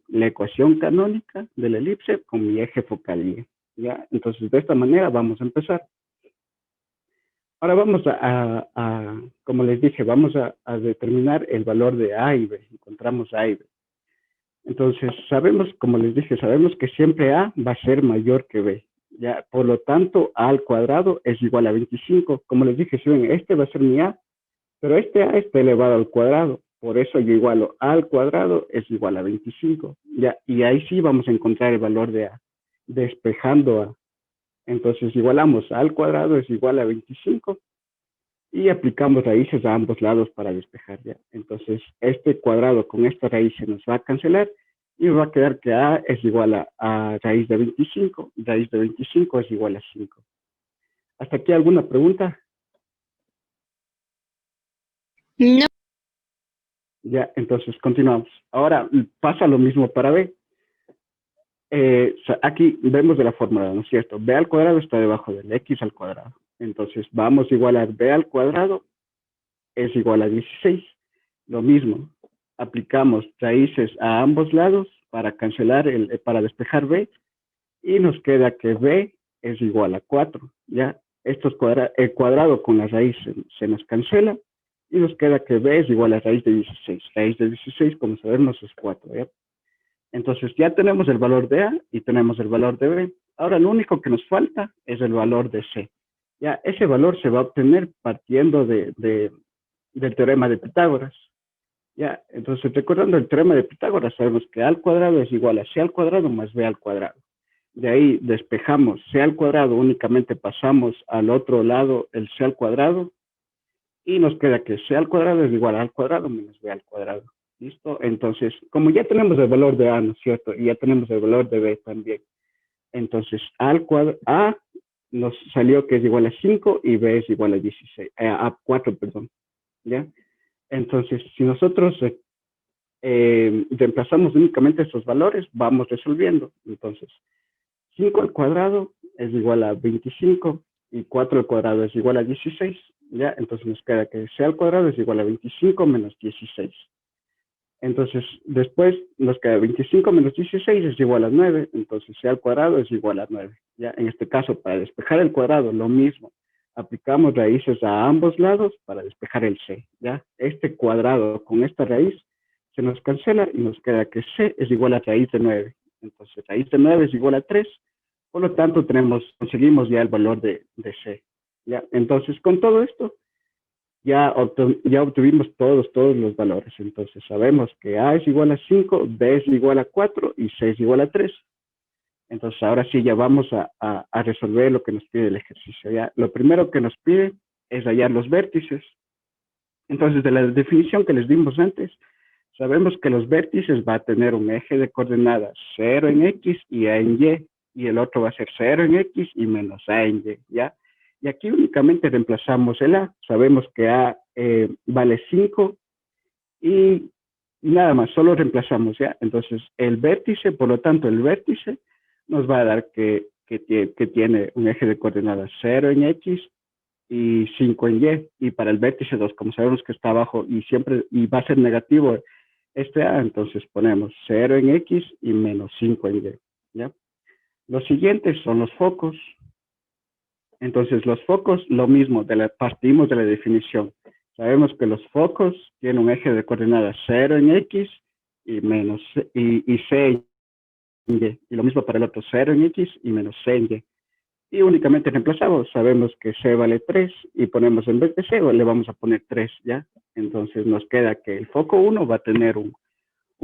[SPEAKER 3] la ecuación canónica de la elipse con mi eje focal Y, ¿ya? Entonces, de esta manera vamos a empezar. Ahora vamos como les dije, vamos a determinar el valor de A y B. Encontramos A y B. Entonces, como les dije, sabemos que siempre A va a ser mayor que B, ¿ya? Por lo tanto, A al cuadrado es igual a 25. Como les dije, si ven, este va a ser mi A, pero este A está elevado al cuadrado. Por eso yo igualo A al cuadrado es igual a 25, ¿ya? Y ahí sí vamos a encontrar el valor de A, despejando A. Entonces, igualamos A al cuadrado es igual a 25 y aplicamos raíces a ambos lados para despejar, ¿ya? Entonces, este cuadrado con esta raíz se nos va a cancelar y va a quedar que A es igual a raíz de 25, raíz de 25 es igual a 5. ¿Hasta aquí alguna pregunta?
[SPEAKER 4] No.
[SPEAKER 3] Ya, entonces continuamos. Ahora pasa lo mismo para B. Aquí vemos de la fórmula, ¿no es cierto? B al cuadrado está debajo del X al cuadrado. Entonces vamos a igualar B al cuadrado es igual a 16. Lo mismo, aplicamos raíces a ambos lados para cancelar, para despejar B, y nos queda que B es igual a 4, ¿ya? El cuadrado con la raíz se nos cancela, y nos queda que B es igual a raíz de 16. Raíz de 16, como sabemos, es 4, ¿ya? Entonces ya tenemos el valor de A y tenemos el valor de B. Ahora lo único que nos falta es el valor de C. Ya, ese valor se va a obtener partiendo del teorema de Pitágoras. Ya, entonces recordando el teorema de Pitágoras, sabemos que A al cuadrado es igual a C al cuadrado más B al cuadrado. De ahí despejamos C al cuadrado, únicamente pasamos al otro lado el C al cuadrado, y nos queda que C al cuadrado es igual a A al cuadrado menos B al cuadrado. ¿Listo? Entonces, como ya tenemos el valor de A, ¿no es cierto? Y ya tenemos el valor de B también. Entonces, A nos salió que es igual a 5 y B es igual a 16, a 4, perdón. ¿Ya? Entonces, si nosotros reemplazamos únicamente estos valores, vamos resolviendo. Entonces, 5 al cuadrado es igual a 25 y 4 al cuadrado es igual a 16. ¿Ya? Entonces nos queda que C al cuadrado es igual a 25 menos 16. Entonces, después nos queda 25 menos 16 es igual a 9. Entonces, C al cuadrado es igual a 9. ¿Ya? En este caso, para despejar el cuadrado, lo mismo. Aplicamos raíces a ambos lados para despejar el C. ¿Ya? Este cuadrado con esta raíz se nos cancela y nos queda que C es igual a raíz de 9. Entonces, raíz de 9 es igual a 3. Por lo tanto, conseguimos ya el valor de C. ¿Ya? Entonces, con todo esto, ya obtuvimos todos los valores. Entonces, sabemos que A es igual a 5, B es igual a 4 y C es igual a 3. Entonces, ahora sí, ya vamos a resolver lo que nos pide el ejercicio. ¿Ya? Lo primero que nos pide es hallar los vértices. Entonces, de la definición que les dimos antes, Sabemos que los vértices va a tener un eje de coordenadas 0 en X y A en Y, y el otro va a ser 0 en X y menos A en Y, ¿ya? Y aquí únicamente reemplazamos el A. Sabemos que A vale 5 y nada más, solo reemplazamos, ¿ya? Entonces, el vértice, por lo tanto, el vértice nos va a dar que tiene un eje de coordenadas 0 en X y 5 en Y. Y para el vértice 2, como sabemos que está abajo y va a ser negativo este A, entonces ponemos 0 en X y menos 5 en Y, ¿ya? Los siguientes son los focos. Entonces, los focos, lo mismo, partimos de la definición. Sabemos que los focos tienen un eje de coordenadas 0 en X y C en Y. Y lo mismo para el otro, 0 en X y menos C en Y. Y únicamente reemplazamos. Sabemos que C vale 3 y ponemos en vez de C, le vamos a poner 3, ¿ya? Entonces, nos queda que el foco 1 va a tener un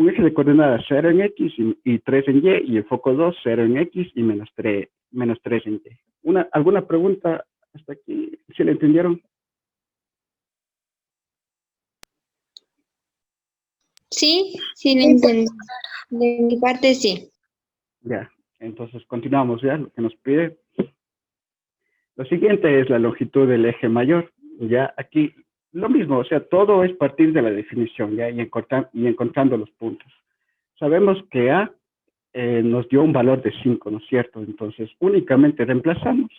[SPEAKER 3] eje de coordenadas 0 en X y 3 en Y, y el foco 2, 0 en X y menos 3 en Y. ¿Alguna pregunta hasta aquí? ¿Sí le entendieron?
[SPEAKER 4] Sí, sí, lo entiendo. De mi parte, sí.
[SPEAKER 3] Ya, entonces continuamos, ¿ya? Lo que nos pide. Lo siguiente es la longitud del eje mayor. Ya aquí lo mismo, o sea, todo es partir de la definición, ¿ya? Y encontrando los puntos. Sabemos que A nos dio un valor de 5, ¿no es cierto? Entonces, únicamente reemplazamos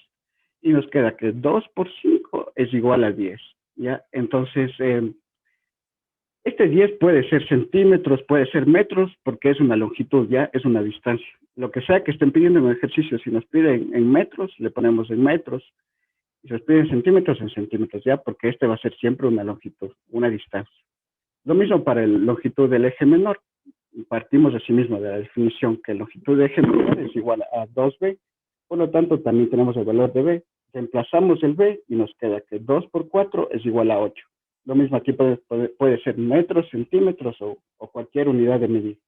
[SPEAKER 3] y nos queda que 2 por 5 es igual a 10, ¿ya? Entonces, este 10 puede ser centímetros, puede ser metros, porque es una longitud, ¿ya? Es una distancia. Lo que sea que estén pidiendo en el ejercicio, si nos piden en metros, le ponemos en metros. Si nos piden en centímetros, ¿ya? Porque este va a ser siempre una longitud, una distancia. Lo mismo para la longitud del eje menor. Partimos de sí mismo de la definición que la longitud de eje menor es igual a 2b, por lo tanto también tenemos el valor de b. Reemplazamos el b y nos queda que 2 por 4 es igual a 8. Lo mismo aquí puede ser metros, centímetros o cualquier unidad de medida.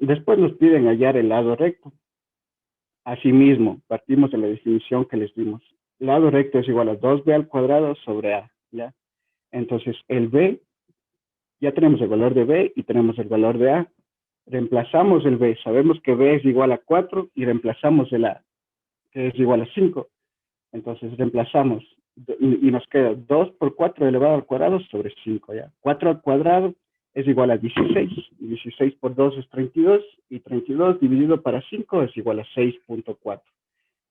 [SPEAKER 3] Después nos piden hallar el lado recto. Asimismo, partimos de la definición que les dimos. Lado recto es igual a 2b al cuadrado sobre a, ¿ya? Entonces, el b, ya tenemos el valor de b y tenemos el valor de a. Reemplazamos el b, sabemos que b es igual a 4 y reemplazamos el a, que es igual a 5. Entonces, reemplazamos y nos queda 2 por 4 elevado al cuadrado sobre 5, ¿ya? 4 al cuadrado es igual a 16. 16 por 2 es 32 y 32 dividido para 5 es igual a 6.4.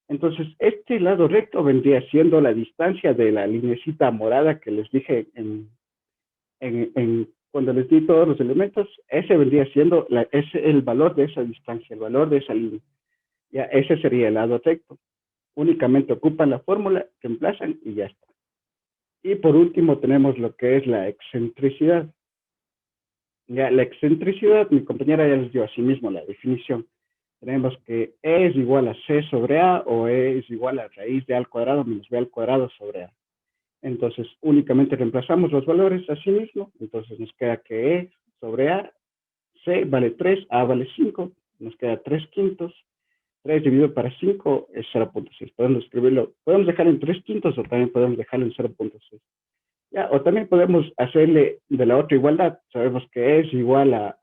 [SPEAKER 3] Entonces, este lado recto vendría siendo la distancia de la linecita morada que les dije cuando les di todos los elementos. Ese vendría siendo el valor de esa distancia, el valor de esa línea. Ya, ese sería el lado recto. Únicamente ocupan la fórmula, reemplazan y ya está. Y por último tenemos lo que es la excentricidad. Ya, la excentricidad, mi compañera ya les dio a sí mismo la definición. Tenemos que E es igual a C sobre A o E es igual a raíz de A al cuadrado menos B al cuadrado sobre A. Entonces, únicamente reemplazamos los valores a sí mismo. Entonces, nos queda que E sobre A, C vale 3, A vale 5. Nos queda 3 quintos. 3 dividido para 5 es 0.6. Podemos escribirlo, podemos dejarlo en 3 quintos o también podemos dejarlo en 0.6. Ya, o también podemos hacerle de la otra igualdad. Sabemos que es igual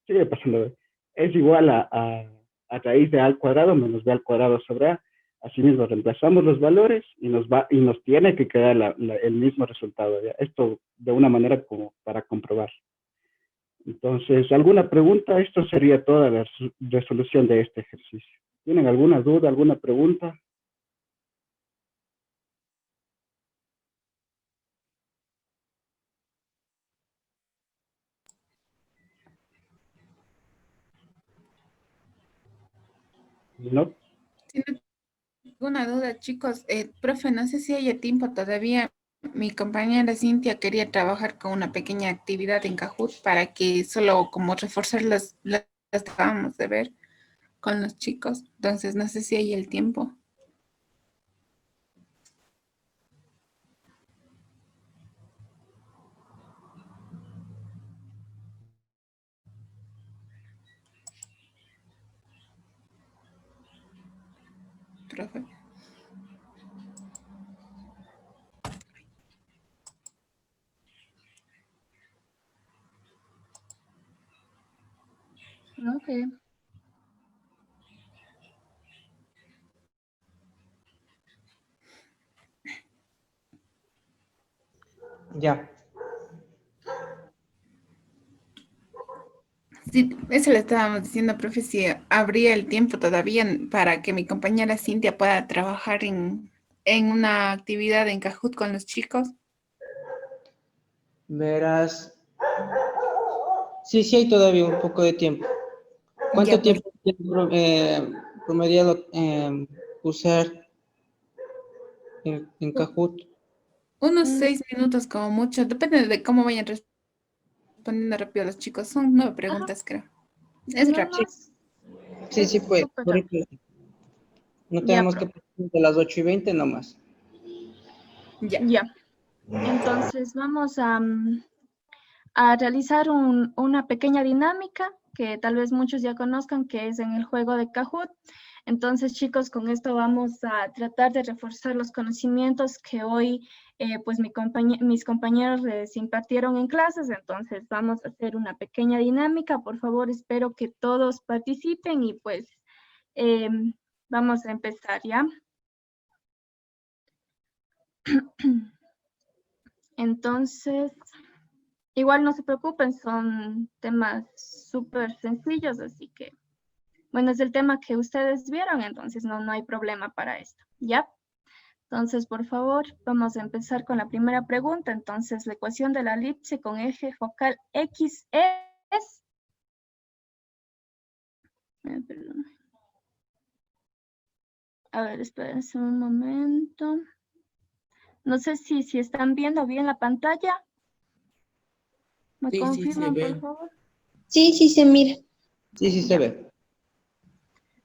[SPEAKER 3] sigue pasando, es igual a raíz de A al cuadrado menos B al cuadrado sobre A. Asimismo, reemplazamos los valores y nos tiene que quedar el mismo resultado, ¿ya? Esto de una manera como para comprobar. Entonces, ¿alguna pregunta? Esto sería toda la resolución de este ejercicio. ¿Tienen alguna duda, alguna pregunta? ¿No?
[SPEAKER 1] Si no tengo una duda, chicos, profe, no sé si hay tiempo todavía. Mi compañera Cintia quería trabajar con una pequeña actividad en Kahoot para que solo como reforzar las que acabamos de ver con los chicos. Entonces, no sé si hay el tiempo. Profe.
[SPEAKER 5] Ok.
[SPEAKER 2] Ya.
[SPEAKER 1] Sí, eso le estábamos diciendo, profe, si habría el tiempo todavía para que mi compañera Cintia pueda trabajar en una actividad en Kahoot con los chicos.
[SPEAKER 2] Verás. Sí, sí hay todavía un poco de tiempo. ¿Cuánto
[SPEAKER 1] Ya, pues,
[SPEAKER 2] tiempo tienes promediado usar en Kahoot?
[SPEAKER 1] unos
[SPEAKER 5] Mm,
[SPEAKER 1] 6 minutos como mucho, depende de cómo vayan respondiendo rápido los chicos. Son 9
[SPEAKER 5] ajá.
[SPEAKER 1] preguntas, creo. Es
[SPEAKER 5] No, no,
[SPEAKER 1] rápido.
[SPEAKER 2] Sí, sí,
[SPEAKER 5] es
[SPEAKER 2] pues.
[SPEAKER 5] súper
[SPEAKER 2] Por
[SPEAKER 5] rápido.
[SPEAKER 2] ejemplo, no
[SPEAKER 5] Ya,
[SPEAKER 2] tenemos que
[SPEAKER 5] profe.
[SPEAKER 2] pasar de las 8:20 nomás.
[SPEAKER 1] Ya.
[SPEAKER 5] Ya. Entonces vamos a realizar una pequeña dinámica que tal vez muchos ya conozcan, que es en el juego de Kahoot. Entonces, chicos, con esto vamos a tratar de reforzar los conocimientos que hoy pues mis compañeros les impartieron en clases. Entonces, vamos a hacer una pequeña dinámica. Por favor, espero que todos participen y pues vamos a empezar, ¿ya? Entonces, igual no se preocupen, son temas súper sencillos, así que, bueno, es el tema que ustedes vieron, entonces no hay problema para esto, ¿ya? Entonces, por favor, vamos a empezar con la primera pregunta. Entonces, la ecuación de la elipse con eje focal X es... perdón. A ver, espérense un momento. No sé si están viendo bien la pantalla. ¿Me
[SPEAKER 2] Sí, sí, se
[SPEAKER 5] confirman, por
[SPEAKER 2] ve.
[SPEAKER 5] favor?
[SPEAKER 4] Sí, sí se mira.
[SPEAKER 2] Sí, sí se
[SPEAKER 5] Ya.
[SPEAKER 2] ve.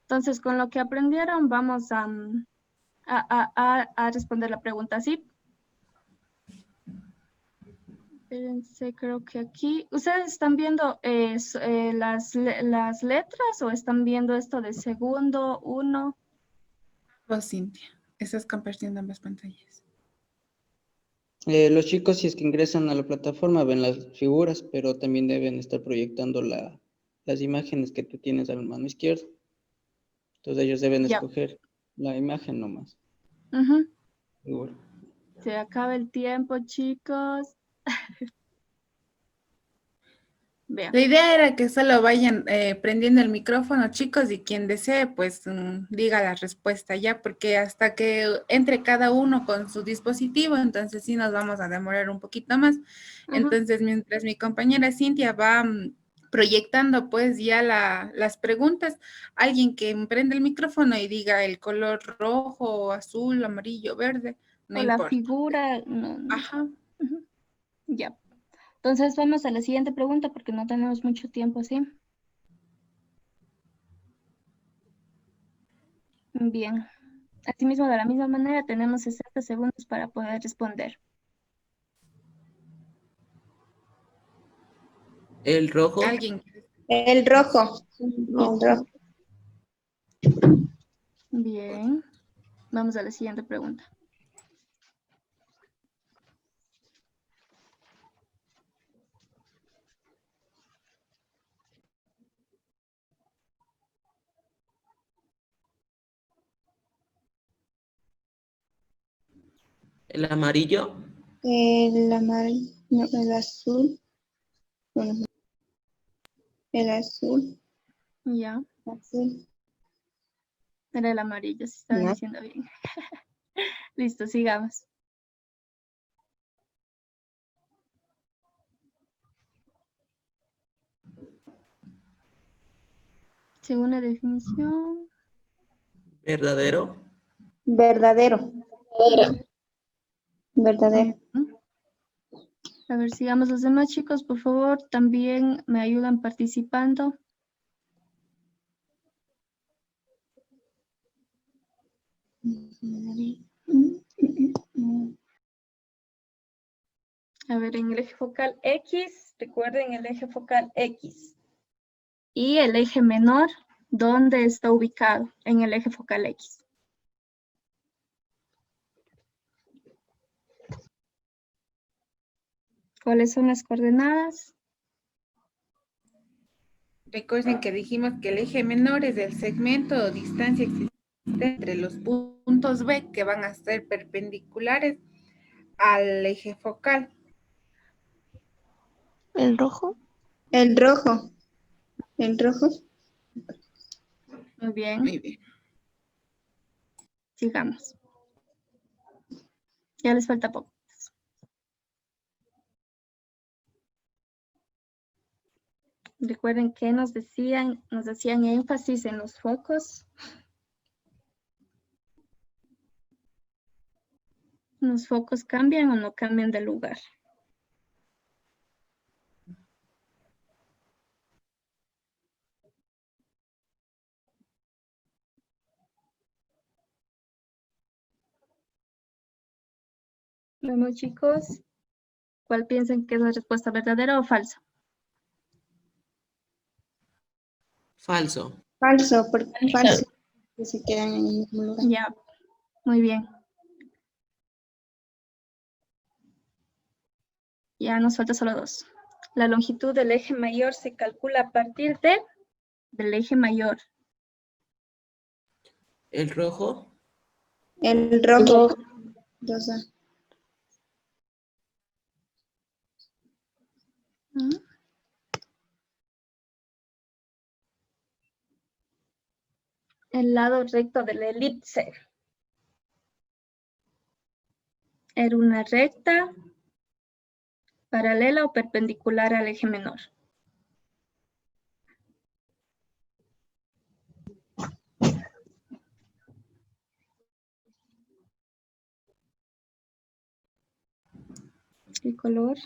[SPEAKER 5] Entonces, con lo que aprendieron, vamos a responder la pregunta, ¿sí? Espérense, creo que aquí... ¿Ustedes están viendo las letras o están viendo esto de segundo, uno?
[SPEAKER 1] Vos, Cintia, estás compartiendo ambas pantallas.
[SPEAKER 2] Los chicos, si es que ingresan a la plataforma, ven las figuras, pero también deben estar proyectando las imágenes que tú tienes a la mano izquierda. Entonces ellos deben
[SPEAKER 5] Ya.
[SPEAKER 2] escoger la imagen nomás.
[SPEAKER 5] Ujú.
[SPEAKER 2] Figura.
[SPEAKER 5] Se acaba el tiempo, chicos. Vean.
[SPEAKER 1] La idea era que solo vayan prendiendo el micrófono, chicos, y quien desee, pues diga la respuesta ya, porque hasta que entre cada uno con su dispositivo, entonces sí nos vamos a demorar un poquito más.
[SPEAKER 5] Ajá.
[SPEAKER 1] Entonces, mientras mi compañera Cintia va proyectando pues ya las preguntas, alguien que prenda el micrófono y diga el color rojo, azul, amarillo, verde, no
[SPEAKER 5] O la
[SPEAKER 1] importa.
[SPEAKER 5] figura, no.
[SPEAKER 1] Ajá.
[SPEAKER 5] Ujú. Ya. Entonces vamos a la siguiente pregunta porque no tenemos mucho tiempo, ¿sí? Bien. Asimismo, de la misma manera, tenemos 60 segundos para poder responder.
[SPEAKER 2] El rojo.
[SPEAKER 1] Alguien.
[SPEAKER 4] El rojo. El rojo.
[SPEAKER 5] Bien. Vamos a la siguiente pregunta.
[SPEAKER 2] El amarillo.
[SPEAKER 4] El amarillo. No, el azul. Bueno, el azul.
[SPEAKER 5] Ya.
[SPEAKER 4] Azul.
[SPEAKER 5] Era el amarillo, si estaban
[SPEAKER 4] ¿No?
[SPEAKER 5] diciendo bien. Listo, sigamos. Según la definición.
[SPEAKER 2] Verdadero.
[SPEAKER 4] Verdadero. Verdadero.
[SPEAKER 5] A ver, sigamos los demás chicos, por favor, también me ayudan participando. A ver, en el eje focal X, recuerden el eje focal X. Y el eje menor, ¿dónde está ubicado? En el eje focal X. ¿Cuáles son las coordenadas?
[SPEAKER 1] Recuerden que dijimos que el eje menor es el segmento o distancia existente entre los puntos B que van a ser perpendiculares al eje focal.
[SPEAKER 6] ¿El rojo?
[SPEAKER 4] El rojo. El rojo.
[SPEAKER 5] Muy bien,
[SPEAKER 1] Muy bien.
[SPEAKER 5] sigamos. Ya les falta poco. Recuerden que nos hacían énfasis en los focos. ¿Los focos cambian o no cambian de lugar? Bueno, chicos, ¿cuál piensan que es la respuesta verdadera o falsa?
[SPEAKER 7] Falso.
[SPEAKER 4] Falso, porque falso. Que se quedan en el mismo lugar.
[SPEAKER 5] Ya, muy bien. Ya nos falta solo dos. La longitud del eje mayor se calcula a partir del eje mayor.
[SPEAKER 7] El rojo.
[SPEAKER 4] El rojo. Rosa.
[SPEAKER 5] ¿Mm? El lado recto de la elipse. Era una recta, paralela o perpendicular al eje menor. ¿Qué color?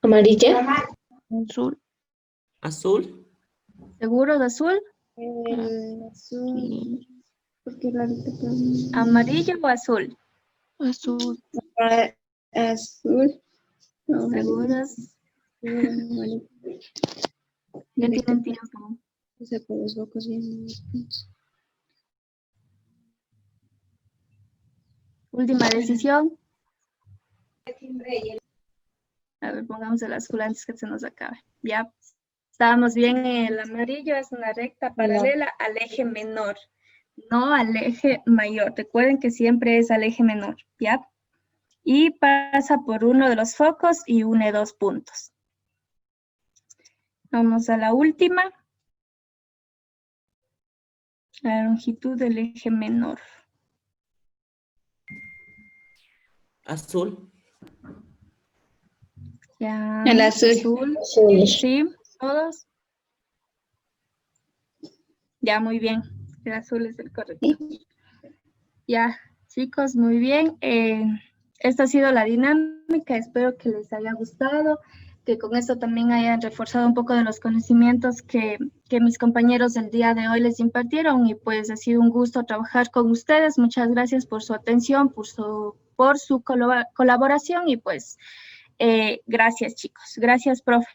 [SPEAKER 6] Amarilla.
[SPEAKER 8] Azul.
[SPEAKER 7] Azul.
[SPEAKER 5] ¿Seguro de azul?
[SPEAKER 4] El azul.
[SPEAKER 8] Sí.
[SPEAKER 4] Porque la ahorita
[SPEAKER 5] ¿Amarillo o azul?
[SPEAKER 8] Azul.
[SPEAKER 4] azul. No,
[SPEAKER 5] ¿Seguros?
[SPEAKER 4] amarillo.
[SPEAKER 5] Ya tienen tiempo.
[SPEAKER 4] Se por los focos bien.
[SPEAKER 5] Última decisión. A ver, pongamos el azul antes que se nos acabe. Ya estábamos bien en el amarillo, es una recta paralela al eje menor, no al eje mayor. Recuerden que siempre es al eje menor, ¿ya? Y pasa por uno de los focos y une 2 puntos. Vamos a la última. La longitud del eje menor.
[SPEAKER 7] Azul.
[SPEAKER 5] Ya,
[SPEAKER 4] El azul.
[SPEAKER 5] Sí, todos. Ya, muy bien. El azul es el correcto. Ya, chicos, muy bien. Esta ha sido la dinámica. Espero que les haya gustado, que con esto también hayan reforzado un poco de los conocimientos que mis compañeros el día de hoy les impartieron. Y pues ha sido un gusto trabajar con ustedes. Muchas gracias por su atención, por su colaboración y pues gracias, chicos. Gracias, profe.